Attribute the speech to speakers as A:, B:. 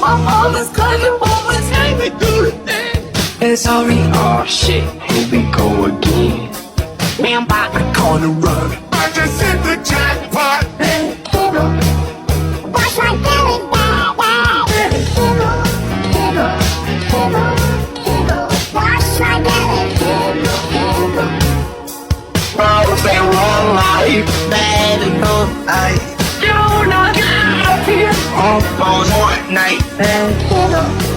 A: my mama's cousin always had me do the thing. And sorry, oh shit, here we go again. Man, I'm about to call the run. I just hit the jackpot. Hey, hero, watch my belly, watch my belly, oh, they wrong life, baby, no, you not get up here. All on one night. Hero,